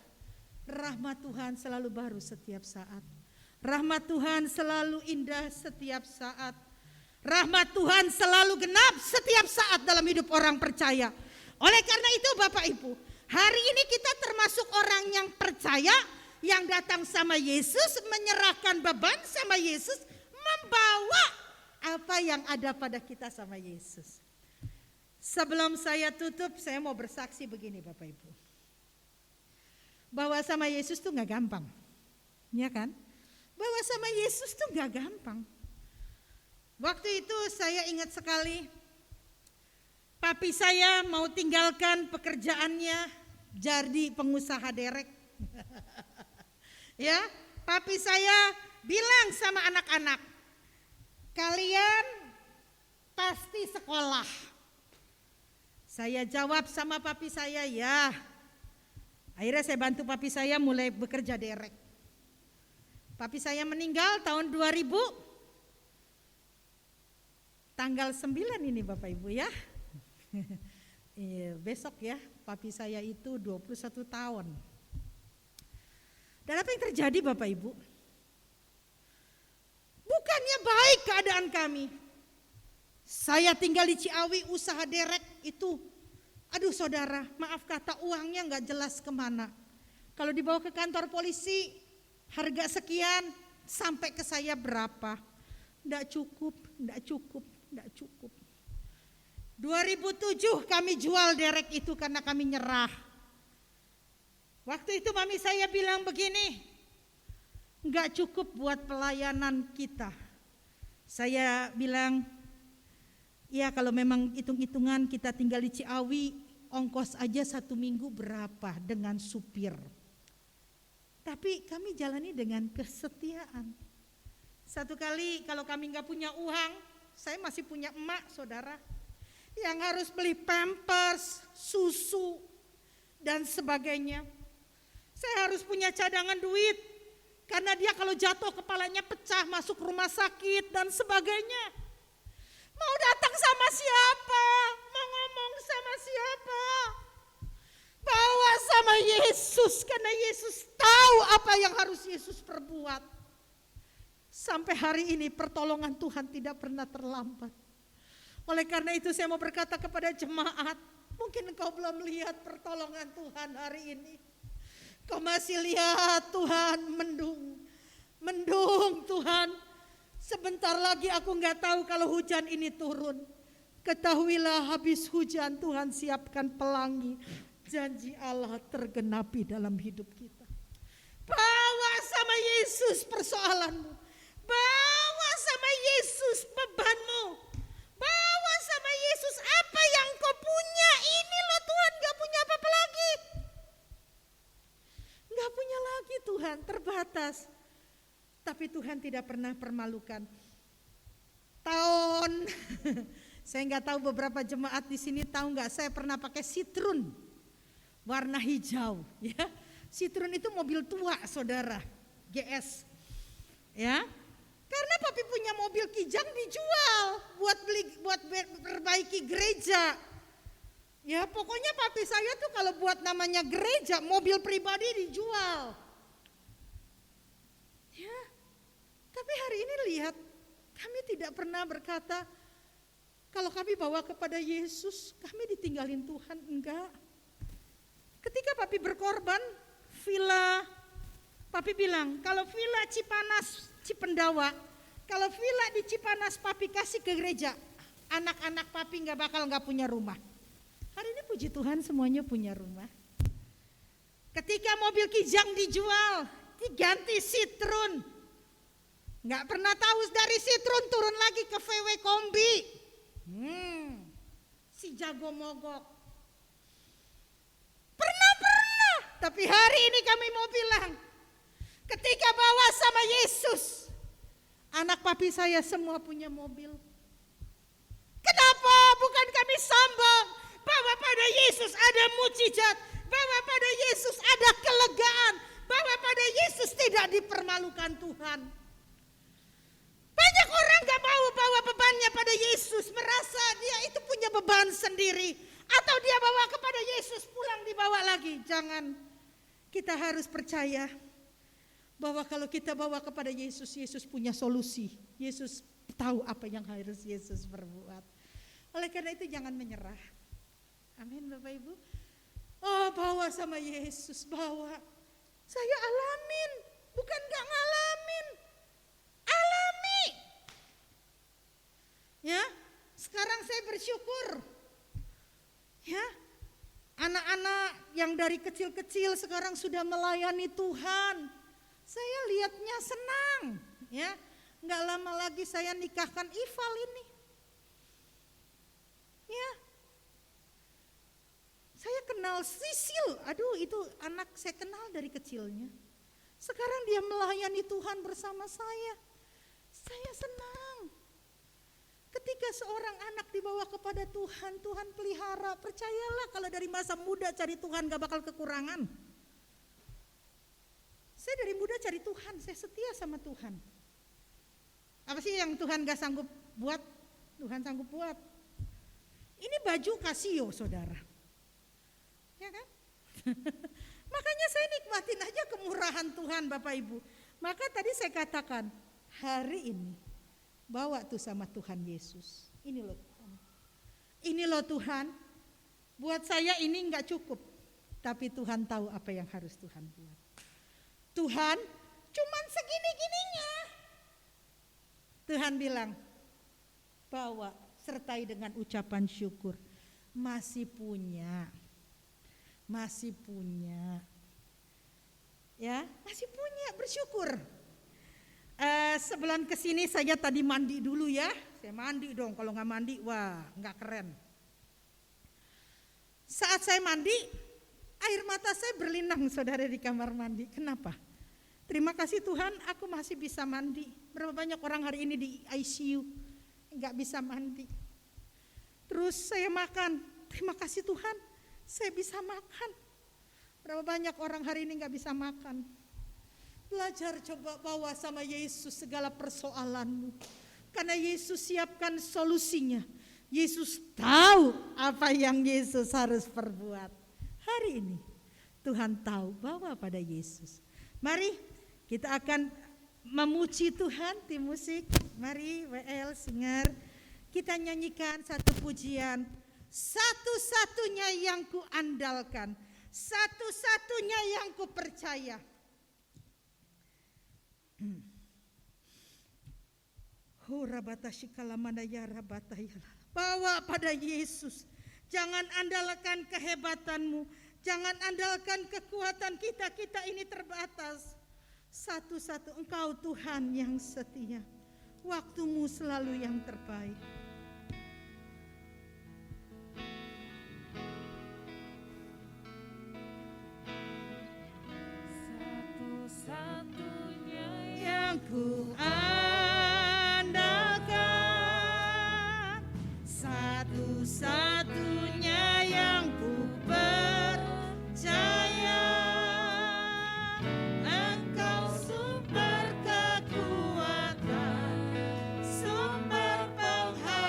rahmat Tuhan selalu baru setiap saat. Rahmat Tuhan selalu indah setiap saat. Rahmat Tuhan selalu genap setiap saat dalam hidup orang percaya. Oleh karena itu Bapak Ibu, hari ini kita termasuk orang yang percaya, yang datang sama Yesus, menyerahkan beban sama Yesus, membawa apa yang ada pada kita sama Yesus. Sebelum saya tutup, saya mau bersaksi begini Bapak Ibu. Bawa sama Yesus tuh gak gampang, ya kan? Bawa sama Yesus tuh gak gampang. Waktu itu saya ingat sekali, papi saya mau tinggalkan pekerjaannya jadi pengusaha derek. Ya, papi saya bilang sama anak-anak, kalian pasti sekolah. Saya jawab sama papi saya, ya. Akhirnya saya bantu papi saya mulai bekerja derek. Papi saya meninggal tahun 2000, tanggal 9 ini Bapak Ibu ya. besok ya, papi saya itu 21 tahun. Dan apa yang terjadi Bapak Ibu? Bukannya baik keadaan kami. Saya tinggal di Ciawi, usaha derek itu, aduh saudara, maaf kata uangnya nggak jelas kemana. Kalau dibawa ke kantor polisi, harga sekian, sampai ke saya berapa? Nggak cukup, nggak cukup, nggak cukup. 2007 kami jual derek itu karena kami nyerah. Waktu itu mami saya bilang begini, nggak cukup buat pelayanan kita. Saya bilang, ya kalau memang hitung-hitungan kita tinggal di Ciawi, ongkos aja 1 minggu berapa dengan supir. Tapi kami jalani dengan kesetiaan. Satu kali kalau kami nggak punya uang, saya masih punya emak saudara, yang harus beli pampers, susu, dan sebagainya. Saya harus punya cadangan duit, karena dia kalau jatuh kepalanya pecah, masuk rumah sakit dan sebagainya. Mau datang sama siapa? Mau ngomong sama siapa? Bawa sama Yesus, karena Yesus tahu apa yang harus Yesus perbuat. Sampai hari ini pertolongan Tuhan tidak pernah terlambat. Oleh karena itu saya mau berkata kepada jemaat, mungkin engkau belum lihat pertolongan Tuhan hari ini. Kau masih lihat Tuhan mendung Tuhan. Sebentar lagi aku nggak tahu kalau hujan ini turun. Ketahuilah habis hujan Tuhan siapkan pelangi. Janji Allah tergenapi dalam hidup kita. Bawa sama Yesus persoalanmu. Bawa sama Yesus bebanmu. Bawa sama Yesus apa yang kau punya. Ini loh Tuhan, gak punya apa-apa lagi. Gak punya lagi Tuhan, terbatas. Tapi Tuhan tidak pernah permalukan. Tahun, saya gak tahu beberapa jemaat di sini tahu gak, saya pernah pakai Citroen warna hijau. Ya, Citroen itu mobil tua saudara, GS. Ya, karena papi punya mobil Kijang dijual buat perbaiki gereja. Ya pokoknya papi saya tuh kalau buat namanya gereja, mobil pribadi dijual. Ya, tapi hari ini lihat, kami tidak pernah berkata kalau kami bawa kepada Yesus, kami ditinggalin Tuhan, enggak. Ketika papi berkorban, villa, papi bilang kalau villa Cipanas, Cipendawa, kalau villa di Cipanas papi kasih ke gereja, anak-anak papi nggak punya rumah. Hari ini puji Tuhan semuanya punya rumah. Ketika mobil Kijang dijual, diganti Citroen. Nggak pernah tahu dari Citroen turun lagi ke VW Kombi. Si jago mogok. Pernah. Tapi hari ini kami mau bilang, ketika bawa sama Yesus, anak papi saya semua punya mobil. Kenapa? Bukan kami sombong. Bahwa pada Yesus ada mujizat. Bahwa pada Yesus ada kelegaan. Bahwa pada Yesus tidak dipermalukan Tuhan. Banyak orang gak mau bawa bebannya pada Yesus. Merasa dia itu punya beban sendiri. Atau dia bawa kepada Yesus, pulang dibawa lagi. Jangan. Kita harus percaya bahwa kalau kita bawa kepada Yesus, Yesus punya solusi. Yesus tahu apa yang harus Yesus perbuat. Oleh karena itu jangan menyerah. Amin Bapak Ibu. Oh, bawa sama Yesus, bawa. Saya alamin, bukan gak ngalamin. Alami. Ya, sekarang saya bersyukur. Ya, anak-anak yang dari kecil-kecil sekarang sudah melayani Tuhan. Saya lihatnya senang, ya. Nggak lama lagi saya nikahkan Ival ini. Ya. Saya kenal Sisil, aduh itu anak saya kenal dari kecilnya. Sekarang dia melayani Tuhan bersama saya. Saya senang. Ketika seorang anak dibawa kepada Tuhan, Tuhan pelihara. Percayalah kalau dari masa muda cari Tuhan gak bakal kekurangan. Saya dari muda cari Tuhan, saya setia sama Tuhan. Apa sih yang Tuhan gak sanggup buat? Tuhan sanggup buat. Ini baju Casio, saudara. Ya kan? Makanya saya nikmatin aja kemurahan Tuhan, Bapak Ibu. Maka tadi saya katakan, hari ini bawa tuh sama Tuhan Yesus. Ini loh Tuhan. Ini loh Tuhan. Buat saya ini enggak cukup. Tapi Tuhan tahu apa yang harus Tuhan buat. Tuhan, cuman segini-gininya. Tuhan bilang, bawa, sertai dengan ucapan syukur. Masih punya. Ya, masih punya, bersyukur. Sebelum kesini saya tadi mandi dulu ya. Saya mandi dong, kalau nggak mandi, wah nggak keren. Saat saya mandi, air mata saya berlinang, saudara, di kamar mandi. Kenapa? Terima kasih Tuhan, aku masih bisa mandi. Berapa banyak orang hari ini di ICU nggak bisa mandi. Terus saya makan, terima kasih Tuhan, saya bisa makan. Berapa banyak orang hari ini nggak bisa makan. Belajar, coba bawa sama Yesus segala persoalanmu. Karena Yesus siapkan solusinya. Yesus tahu apa yang Yesus harus perbuat. Hari ini Tuhan tahu, bawa pada Yesus. Mari kita akan memuji Tuhan di musik. Mari WL Singer, kita nyanyikan satu pujian. Satu-satunya yang ku andalkan, satu-satunya yang ku percaya. Bawa pada Yesus. Jangan andalkan kehebatanmu, jangan andalkan kekuatan kita ini terbatas. Satu-satu Engkau Tuhan yang setia. Waktumu selalu yang terbaik. Satu-satunya Yang ku andalkan, satu-satunya yang ku percaya. Engkau sumber kekuatan, sumber pengharapan.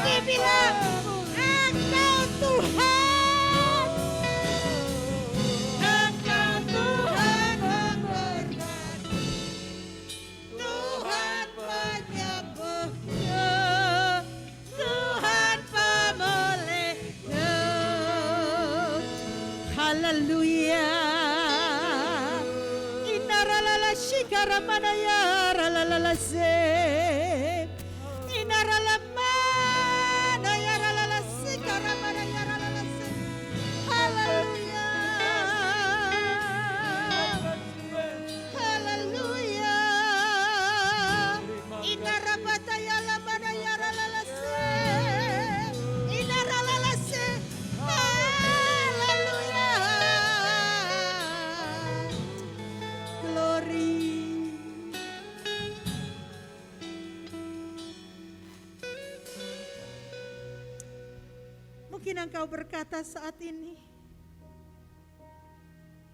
lagi bilang, Engkau Tuhan. Engkau Tuhan memberkati, Tuhan penyembuhnya, Tuhan pemulihnya. Haleluya. Inaralala shikara manaya ralala se. Inarala manaya ralala shikara manaya ralala se. Haleluya. Haleluya. Inarabataya la manaya ralala se. Inaralala se. Haleluya. Glory. Mungkin engkau berkata saat ini,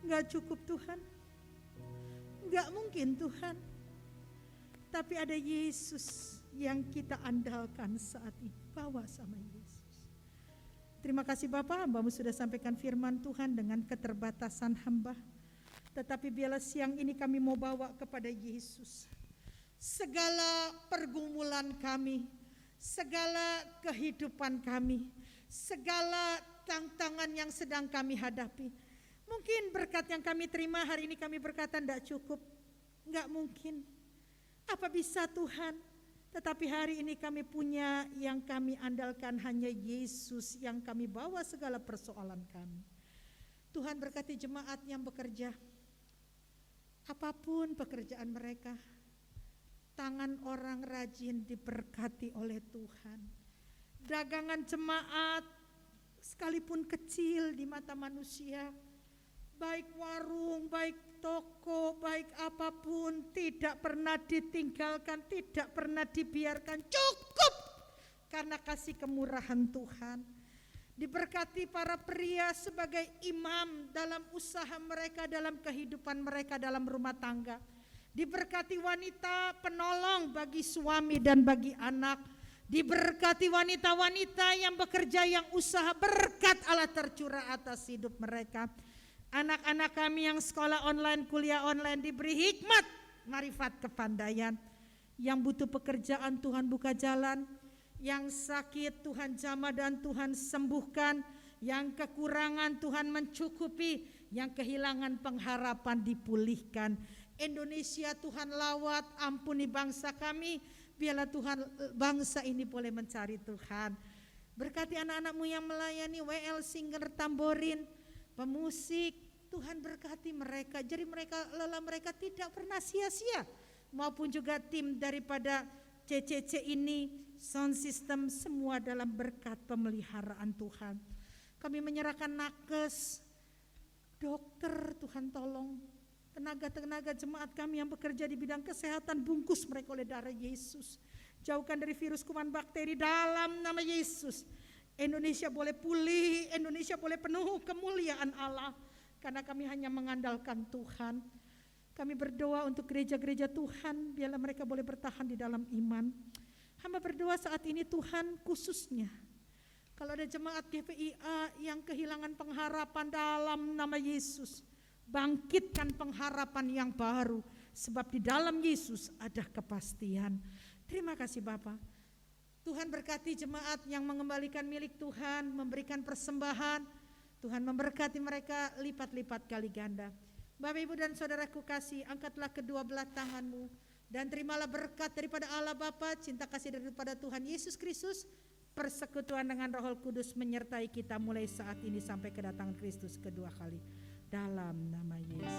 enggak cukup Tuhan, enggak mungkin Tuhan. Tapi ada Yesus yang kita andalkan saat ini. Bawa sama Yesus. Terima kasih Bapak, hamba-Mu sudah sampaikan firman Tuhan dengan keterbatasan hamba. Tetapi biarlah siang ini kami mau bawa kepada Yesus segala pergumulan kami, segala kehidupan kami, segala tantangan yang sedang kami hadapi. Mungkin berkat yang kami terima hari ini kami berkata tidak cukup, enggak mungkin. Apa bisa Tuhan? Tetapi hari ini kami punya yang kami andalkan hanya Yesus yang kami bawa segala persoalan kami. Tuhan berkati jemaat yang bekerja. Apapun pekerjaan mereka, tangan orang rajin diberkati oleh Tuhan. Dagangan jemaat sekalipun kecil di mata manusia, baik warung, baik toko, baik apapun, tidak pernah ditinggalkan, tidak pernah dibiarkan, cukup karena kasih kemurahan Tuhan. Diberkati para pria sebagai imam dalam usaha mereka, dalam kehidupan mereka, dalam rumah tangga. Diberkati wanita penolong bagi suami dan bagi anak. Diberkati wanita-wanita yang bekerja, yang usaha, berkat Allah tercurah atas hidup mereka. Anak-anak kami yang sekolah online, kuliah online diberi hikmat, marifat, kepandaian. Yang butuh pekerjaan Tuhan buka jalan. Yang sakit Tuhan jamah dan Tuhan sembuhkan, yang kekurangan Tuhan mencukupi, yang kehilangan pengharapan dipulihkan. Indonesia Tuhan lawat, ampuni bangsa kami, biarlah Tuhan bangsa ini boleh mencari Tuhan. Berkati anak-anak-Mu yang melayani WL Singer Tamborin, pemusik, Tuhan berkati mereka, jadi mereka lelah mereka tidak pernah sia-sia, maupun juga tim daripada CCC ini, sound system, semua dalam berkat pemeliharaan Tuhan. Kami menyerahkan nakes, dokter, Tuhan tolong, tenaga-tenaga jemaat kami yang bekerja di bidang kesehatan, bungkus mereka oleh darah Yesus. Jauhkan dari virus, kuman, bakteri dalam nama Yesus. Indonesia boleh pulih, Indonesia boleh penuh kemuliaan Allah, karena kami hanya mengandalkan Tuhan. Kami berdoa untuk gereja-gereja Tuhan, biarlah mereka boleh bertahan di dalam iman. Hamba berdoa saat ini Tuhan khususnya, kalau ada jemaat GPIA yang kehilangan pengharapan dalam nama Yesus, bangkitkan pengharapan yang baru, sebab di dalam Yesus ada kepastian. Terima kasih Bapa. Tuhan berkati jemaat yang mengembalikan milik Tuhan, memberikan persembahan. Tuhan memberkati mereka lipat-lipat kali ganda. Bapak, Ibu dan Saudaraku kasih, angkatlah kedua belah tanganmu dan terimalah berkat daripada Allah Bapa, cinta kasih daripada Tuhan Yesus Kristus, persekutuan dengan Roh Kudus menyertai kita mulai saat ini sampai kedatangan Kristus kedua kali. Dalam nama Yesus.